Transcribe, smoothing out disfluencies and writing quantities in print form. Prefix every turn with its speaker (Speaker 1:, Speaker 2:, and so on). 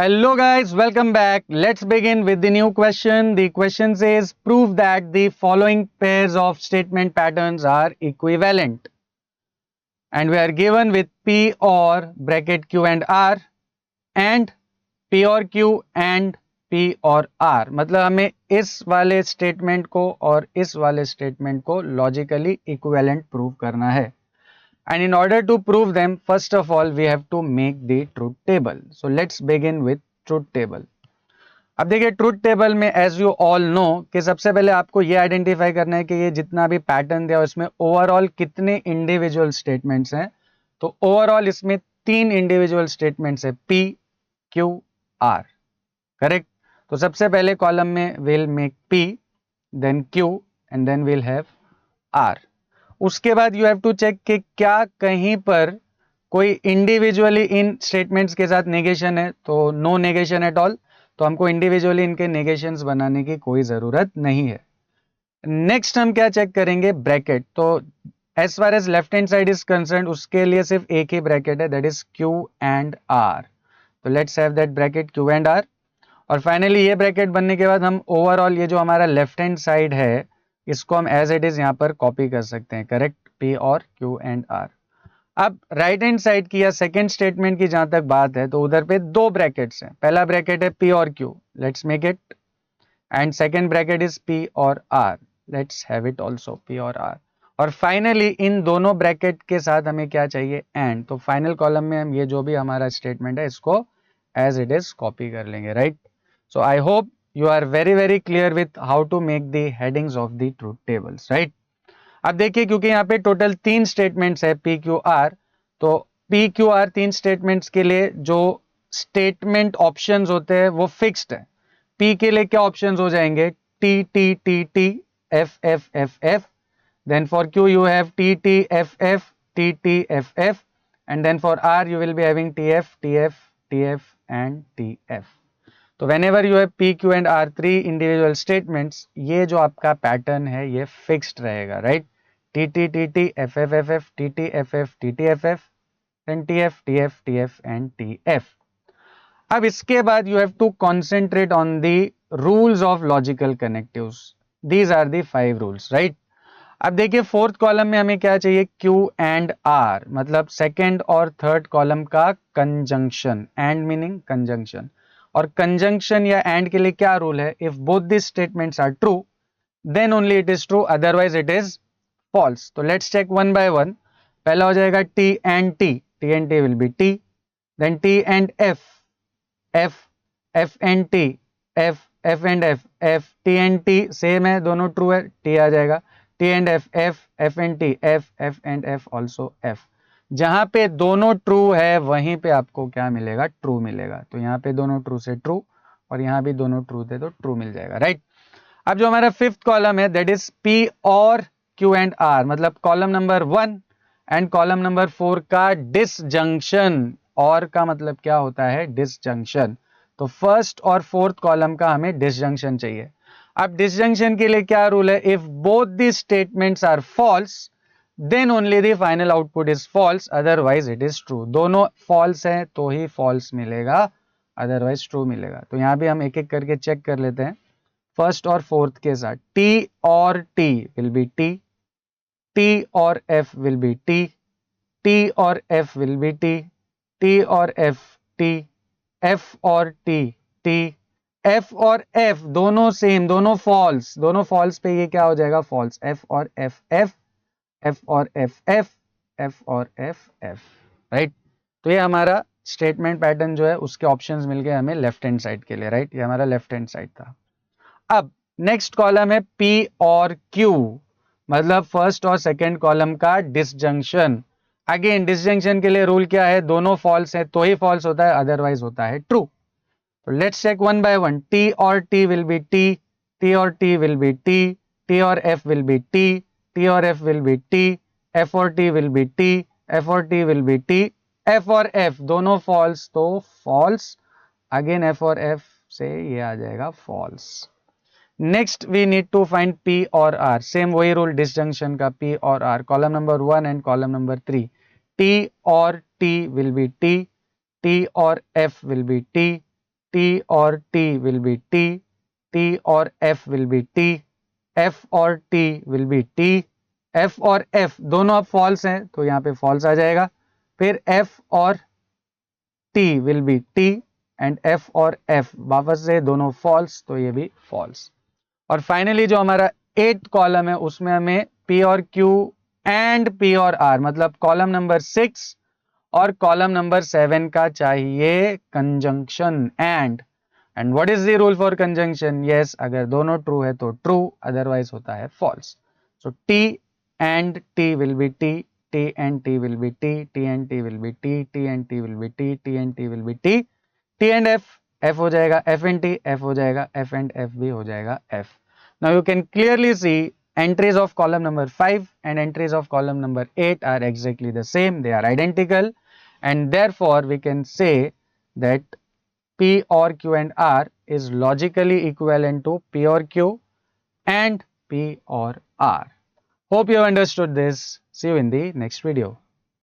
Speaker 1: Hello guys, welcome back. Let's begin with the new question. The question says prove that the following pairs of statement patterns are equivalent. And we are given with P or bracket Q and R and P और Q and P और R. मतलब हमें इस वाले statement को और इस वाले स्टेटमेंट को लॉजिकली इक्विवेलेंट प्रूव करना है. And in order to prove them, first of all, we have to make the truth table. So let's begin with truth table. अब देखिए ट्रूथ टेबल में एज यू ऑल नो कि सबसे पहले आपको ये आइडेंटिफाई करना है कि ये जितना भी पैटर्न दिया उसमें ओवरऑल कितने इंडिविजुअल स्टेटमेंट्स हैं. तो ओवरऑल इसमें 3 इंडिविजुअल स्टेटमेंट्स है P, Q, R. करेक्ट. तो सबसे पहले कॉलम में will make P, then Q and then will have R. उसके बाद यू हैव टू चेक कि क्या कहीं पर कोई इंडिविजुअली इन स्टेटमेंट्स के साथ नेगेशन है. तो नो नेगेशन एट ऑल. तो हमको इंडिविजुअली इनके नेगेशंस बनाने की कोई जरूरत नहीं है. नेक्स्ट हम क्या चेक करेंगे, ब्रैकेट. तो as far as left hand side is concern उसके लिए सिर्फ एक ही ब्रैकेट है, that is Q and R. तो let's have that bracket Q and R. और फाइनली ये ब्रैकेट बनने के बाद हम ओवरऑल ये जो हमारा लेफ्ट हैंड साइड है इसको हम एज इट इज यहां पर कॉपी कर सकते हैं. करेक्ट. P और Q एंड R. अब राइट हैंड साइड की या सेकंड स्टेटमेंट की जहां तक बात है तो उधर पे दो ब्रैकेट्स हैं. पहला ब्रैकेट है P और Q, let's make it. And second bracket is P और R, let's have it also P और R. और फाइनली इन दोनों ब्रैकेट के साथ हमें क्या चाहिए, एंड. तो फाइनल कॉलम में हम ये जो भी हमारा स्टेटमेंट है इसको एज इट इज कॉपी कर लेंगे. Right. So I hope you are very clear with how to make the headings of the truth tables, right? अब देखिए क्योंकि यहाँ पे टोटल 3 स्टेटमेंट्स है P Q R. तो P Q R 3 स्टेटमेंट्स के लिए जो स्टेटमेंट ऑप्शंस होते हैं वो फिक्स्ड है. P के लिए क्या ऑप्शंस हो जाएंगे, T T T T F F F F. then for Q you have T T F F T T F F and then for R you will be having T F T F T F and T F. तो whenever you have P Q and R 3 individual statements, ये जो आपका pattern है ये fixed रहेगा. Right. T T T T F F F F T T F F T T F F then T F T F T F and T F. अब इसके बाद you have to concentrate on the rules of logical connectives. These are the 5 rules. Right. अब देखिए fourth column में हमें क्या चाहिए, Q and R, मतलब सेकेंड और थर्ड कॉलम का कंजंक्शन. And meaning conjunction. और कंजंक्शन या एंड के लिए क्या रूल है, if both this statements are true then only it is true, otherwise it is false. तो let's check one by one. पहला हो जाएगा T and T, T and T will be T. Then T and F, F F and T, F F and F, F T and T same है, दोनों true है, T आ जाएगा. T and F, F F and T, F F and F also F. जहां पे दोनों true है वहीं पे आपको क्या मिलेगा, ट्रू मिलेगा. तो यहाँ पे दोनों ट्रू से ट्रू और यहाँ भी दोनों ट्रू थे तो ट्रू मिल जाएगा. राइट. अब जो हमारा फिफ्थ कॉलम है दैट इज P और Q एंड R, मतलब column number 1 and column number 4 का डिसजंक्शन. और का मतलब क्या होता है, डिसजंक्शन. तो फर्स्ट और फोर्थ कॉलम का हमें डिसजंक्शन चाहिए. अब डिसजंक्शन के लिए क्या रूल है, if both the statements are false then only the final output is false, otherwise it is true. दोनों फॉल्स हैं तो ही फॉल्स मिलेगा, अदरवाइज ट्रू मिलेगा. तो यहां भी हम एक एक करके चेक कर लेते हैं फर्स्ट और फोर्थ के साथ. T और T will be T, T और F will be T, T और F will be T, T और F T, F और T T, F और F दोनों सेम, दोनों फॉल्स. दोनों फॉल्स पे ये क्या हो जाएगा, फॉल्स. F और F F, F और F F, F और F F. राइट. तो ये हमारा स्टेटमेंट पैटर्न जो है उसके ऑप्शंस मिल गए हमें लेफ्ट हैंड साइड के लिए. राइट. ये हमारा लेफ्ट हैंड साइड था. अब नेक्स्ट कॉलम है P और Q, मतलब फर्स्ट और सेकंड कॉलम का डिसजंक्शन. अगेन डिसजंक्शन के लिए रूल क्या है, दोनों फॉल्स है तो ही फॉल्स होता है, अदरवाइज होता है ट्रू. तो let's check one by one. T और T will be T, T और T will be T, T और F will be T, T और F will be T, F और T will be T, F और T will be T, F और F दोनों false तो false. Again F और F से ये आ जाएगा false. Next we need to find P और R. सेम वही रूल डिसजंक्शन का, P और R column number 1 and column number 3. T और T will be T, T और F will be T, T or T will be T, T or F will be T, F और T will be T, F और F दोनों अब false हैं तो यहाँ पे false आ जाएगा, फिर F और T will be T and F और F वापस से दोनों false तो ये भी false। और फाइनली जो हमारा 8th कॉलम है उसमें हमें P और Q एंड P और R मतलब कॉलम नंबर 6 और कॉलम नंबर 7 का चाहिए conjunction and what is the rule for conjunction? Yes, अगर दोनों ट्रू है तो ट्रू, अदरवाइज होता है false. So T and T will be T, T and T will be T, T and T will be T, T and T will be T, T and T will be T, T and F, F हो जाएगा F and T, F हो जाएगा F and F भी हो जाएगा F। Now you can clearly see entries of column number 5 and entries of column number 8 are exactly the same, they are identical, and therefore we can say that P or Q and R is logically equivalent to P or Q and P or R. Hope you have understood this. See you in the next video.